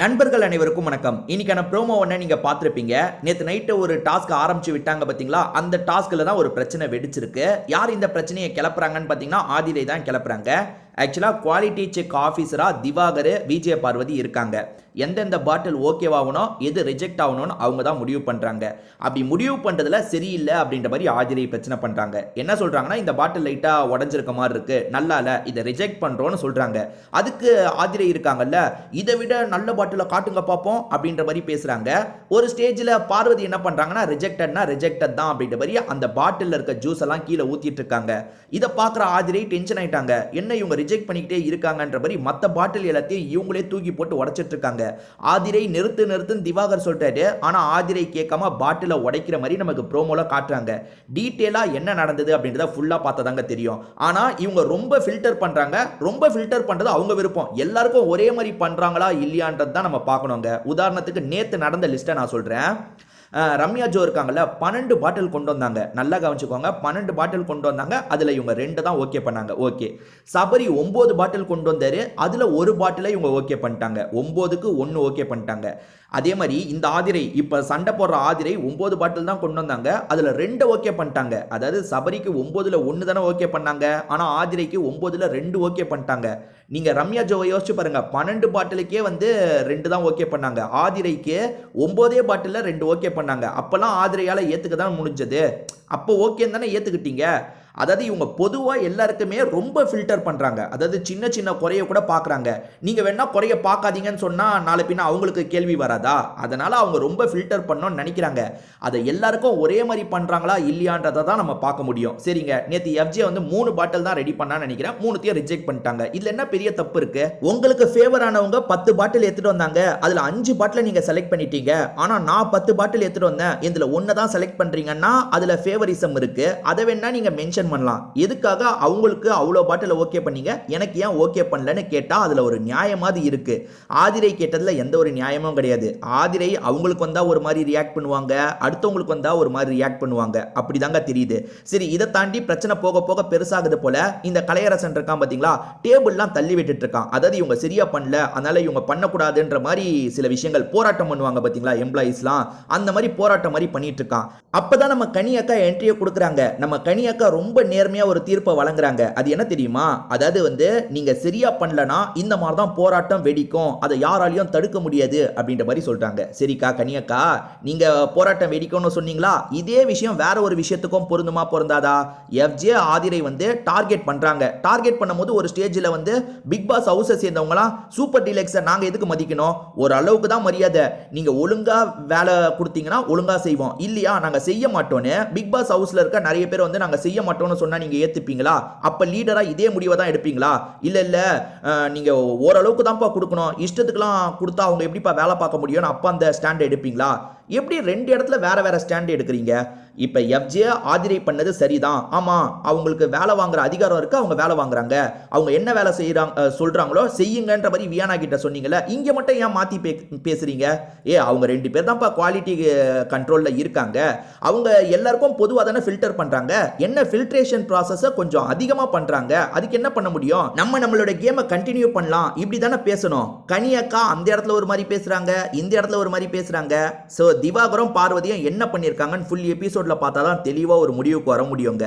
நண்பர்கள் அனைவருக்கும் வணக்கம். இன்னைக்கான ப்ரோமோ ஒன்றை நீங்க பார்த்திருப்பீங்க. நேற்று நைட்டு ஒரு டாஸ்க் ஆரம்பிச்சு விட்டாங்க பாத்தீங்களா? அந்த டாஸ்க்ல தான் ஒரு பிரச்சனை வெடிச்சிருக்கு. யார் இந்த பிரச்சனையை கிளப்புறாங்கன்னு பாத்தீங்கன்னா ஆதிரை தான் கிளப்புறாங்க. ஆக்சுவலா குவாலிட்டி செக் ஆஃபீஸரா திவாகர், விஜய பார்வதி இருக்காங்க. எந்தெந்த பாட்டில் ஓகேவாகணும், எது ரிஜெக்ட் ஆகணும்னு அவங்க தான் முடிவு பண்றாங்க. அப்படி முடிவு பண்றதுல சரியில்லை அப்படின்ற மாதிரி ஆதிரை பிரச்சனை பண்றாங்க. என்ன சொல்றாங்கன்னா, இந்த பாட்டில் லைட்டா உடஞ்சிருக்க மாதிரி இருக்கு, நல்லா இல்ல, இதை ரிஜெக்ட் பண்றோம்னு சொல்றாங்க. அதுக்கு ஆதிரை இருக்காங்கல்ல, இதை விட நல்ல பாட்டில காட்டுங்க பார்ப்போம் அப்படின்ற மாதிரி பேசுறாங்க. ஒரு ஸ்டேஜ்ல பார்வதி என்ன பண்றாங்கன்னா, ரிஜெக்டட்னா ரிஜெக்டட் தான் அப்படின்ற மாதிரி அந்த பாட்டில் இருக்க ஜூஸ் எல்லாம் கீழே ஊத்திட்டு இருக்காங்க. இதை பார்க்குற ஆதிரை டென்ஷன் ஆயிட்டாங்க. என்ன இவங்க ரிஜெக்ட் பண்ணிக்கிட்டே இருக்காங்கன்ற மாதிரி மற்ற பாட்டில் எல்லாத்தையும் இவங்களே தூக்கி போட்டு உடைச்சிட்டு இருக்காங்க. ஆதிரை நிறுத்துன்னு திவாகர் சொல்லிட்டாரு. ஆனா ஆதிரை கேட்காம பாட்டில உடைக்கிற மாதிரி நமக்கு ப்ரோமோல காட்டுறாங்க. டீட்டெயிலா என்ன நடந்தது அப்படின்றத ஃபுல்லா பார்த்ததாங்க தெரியும். ஆனா இவங்க ரொம்ப ஃபில்டர் பண்றாங்க. ரொம்ப ஃபில்டர் பண்றது அவங்க விருப்பம். எல்லாருக்கும் ஒரே மாதிரி பண்றாங்களா இல்லையான்றது தான் நம்ம பார்க்கணுங்க. உதாரணத்துக்கு நேத்து நடந்த லிஸ்ட்டை நான் சொல்றேன். ரம்யா ஜோ இருக்காங்கல்ல, 12 பாட்டில் கொண்டு வந்தாங்க. நல்லா கவனிச்சுக்கோங்க, 12 பாட்டில் கொண்டு வந்தாங்க. அதில் இவங்க 2 தான் ஓகே பண்ணாங்க. ஓகே. சபரி 9 பாட்டில் கொண்டு வந்தாரு. அதில் ஒரு பாட்டிலை இவங்க ஓகே பண்ணிட்டாங்க. 9க்கு 1 ஓகே பண்ணிட்டாங்க. அதே மாதிரி இந்த ஆதிரை, இப்போ சண்டை போடுற ஆதிரை 9 பாட்டில் தான் கொண்டு வந்தாங்க. அதில் 2 ஓகே பண்ணிட்டாங்க. அதாவது சபரிக்கு 9ல் 1 தானே ஓகே பண்ணாங்க. ஆனால் ஆதிரைக்கு 9ல் 2 ஓகே பண்ணிட்டாங்க. நீங்கள் ரம்யா ஜோவை யோசிச்சு பாருங்க, 12 பாட்டிலுக்கே 2 தான் ஓகே பண்ணாங்க. ஆதிரைக்கு 9 பாட்டிலில் 2 ஓகே பண்ணாங்க. அப்போல்லாம் ஆதிரையால் ஏற்றுக்க தான் முடிஞ்சது. அப்போ ஓகேன்னு தானே ஏற்றுக்கிட்டீங்க. அதாவது இவங்க பொதுவாக எல்லாருக்குமே ரொம்ப ஃபில்டர் பண்ணுறாங்க. அதாவது சின்ன சின்ன குறைய கூட பார்க்குறாங்க. நீங்கள் வேணா குறைய பார்க்காதீங்கன்னு சொன்னால் நாளை பின்ன அவங்களுக்கு கேள்வி வராதா? அதனால் அவங்க ரொம்ப ஃபில்டர் பண்ணணும்னு நினைக்கிறாங்க. அதை எல்லாருக்கும் ஒரே மாதிரி பண்ணுறாங்களா இல்லையான்றதை தான் நம்ம பார்க்க முடியும். சரிங்க, நேற்று எஃப்ஜே 3 பாட்டில் தான் ரெடி பண்ணான்னு நினைக்கிறேன். 3த்தையும் ரிஜெக்ட் பண்ணிட்டாங்க. இதில் என்ன பெரிய தப்பு இருக்கு? உங்களுக்கு ஃபேவர் ஆனவங்க 10 பாட்டில் எடுத்துகிட்டு வந்தாங்க. அதில் 5 பாட்டில் நீங்கள் செலக்ட் பண்ணிட்டீங்க. ஆனால் நான் 10 பாட்டில் எடுத்துகிட்டு வந்தேன், இதில் 1 தான் செலக்ட் பண்ணுறீங்கன்னா அதில் ஃபேவரிசம் இருக்கு. அதை வேணா நீங்கள் மென்ஷன் பண்ணலாம். எதுக்காக அவங்களுக்கு அவ்வளோ பாட்டில் ஓகே பண்ணீங்க, எனக்கு ஏன் ஓகே பண்ணலன்னு கேட்டா அதுல ஒரு நியாயமாவது இருக்கு. ஆதிரை கேட்டதுல எந்த ஒரு நியாயமும் கிடையாது. ஆதிரை அவங்களுக்கு வந்தா ஒரு மாதிரி ரியாக்ட் பண்ணுவாங்க, அடுத்தவங்களுக்கு வந்தா ஒரு மாதிரி ரியாக்ட் பண்ணுவாங்க. அப்படிதாங்க தெரியுது. சரி, இதை தாண்டி பிரச்சனை போக போக பெருசாகுது போல. இந்த கலையரசன் இருக்கான் பாத்தீங்களா, டேபிள்லாம் தள்ளி விட்டுட்டு இருக்கான். அதாவது இவங்க சரியா பண்ணல, அதனால இவங்க பண்ணக்கூடாதுன்ற மாதிரி சில விஷயங்கள் போராட்டம் பண்ணுவாங்க பாத்தீங்களா எம்ப்ளாயிஸ்லாம், அந்த மாதிரி போராட்டம் மாதிரி பண்ணிட்டு இருக்கான். அப்பதான் நம்ம கனியக்கா என்ட்ரியை கொடுக்குறாங்க. நம்ம கனியக்கா ரொம்ப நேர்மையா ஒரு தீர்ப்பை வழங்குறாங்க. அது என்ன தெரியுமா? அதாவது நீங்க சரியா பண்ணலனா இந்த மாதிரி தான் போராட்டம் வெடிக்கும், அதை யாராலையும் தடுக்க முடியாது அப்படின்ற மாதிரி சொல்றாங்க. சரிக்கா கனியக்கா, நீங்க போராட்டம் வெடிக்கும்னு சொன்னீங்களா, இதே விஷயம் வேற ஒரு விஷயத்துக்கும் பொருந்துமா பொருந்தாதா? எஃப்ஜே ஆதிரை டார்கெட் பண்றாங்க. டார்கெட் பண்ணும்போது ஒரு ஸ்டேஜ்ல பிக் பாஸ் ஹவுஸை சேர்ந்தவங்களாம் சூப்பர் டீலக்ஸை நாங்க எதுக்கு மதிக்கணும், ஒரு அளவுக்கு தான் மரியாதை, நீங்க ஒழுங்கா வேலை கொடுத்தீங்கன்னா ஒழுங்கா செய்வோம், இல்லையா நாங்க செய்ய மாட்டோம்னு பிக் பாஸ் ஹவுஸ்ல இருக்க நிறைய பேர் நாங்க செய்ய மாட்டோம்னு சொன்னா நீங்க ஏத்துப்பீங்களா? அப்ப லீடரா இதே முடிவை தான் எடுப்பீங்களா? இல்ல நீங்க ஓரளவுக்கு தான்ப்பா கொடுக்கணும், இஷ்டத்துக்குலாம் கொடுத்தா அவங்க எப்படிப்பா வேலை பார்க்க முடியும், அப்ப அந்த ஸ்டாண்ட் எடுப்பீங்களா? எப்படி 2 இடத்துல வேற வேற ஸ்டாண்ட் எடுக்கிறீங்க? இப்ப எஃப்ஜே ஆதிரை பண்ணது சரிதான். ஆமா, அவங்களுக்கு வேலை வாங்குற அதிகாரம் இருக்கு, அவங்க வேலை வாங்குறாங்க. அவங்க என்ன வேலை செய்யறாங்க சொல்றாங்களோ செய்யுங்கன்ற மாதிரி வியானா கிட்ட சொன்னீங்கல்ல, இங்க மட்டும் ஏன் மாத்தி பேசுறீங்க? அவங்க 2 பேர் தான்ப்பா குவாலிட்டி கண்ட்ரோல்ல இருக்காங்க. அவங்க எல்லாருக்கும் பொதுவாக தானே ஃபில்டர் பண்றாங்க. என்ன ஃபில்ட்ரேஷன் ப்ராசஸை கொஞ்சம் அதிகமா பண்றாங்க. அதுக்கு என்ன பண்ண முடியும்? நம்மளோட கேமை கண்டினியூ பண்ணலாம், இப்படி தானே பேசணும். கனியக்கா அந்த இடத்துல ஒரு மாதிரி பேசுறாங்க, இந்த இடத்துல ஒரு மாதிரி பேசுறாங்க. சோ திவாகரும் பார்வதியும் என்ன பண்ணிருக்காங்கன்னு ஃபுல் எபிசோட்ல பார்த்தா தான் தெளிவா ஒரு முடிவுக்கு வர முடியுங்க.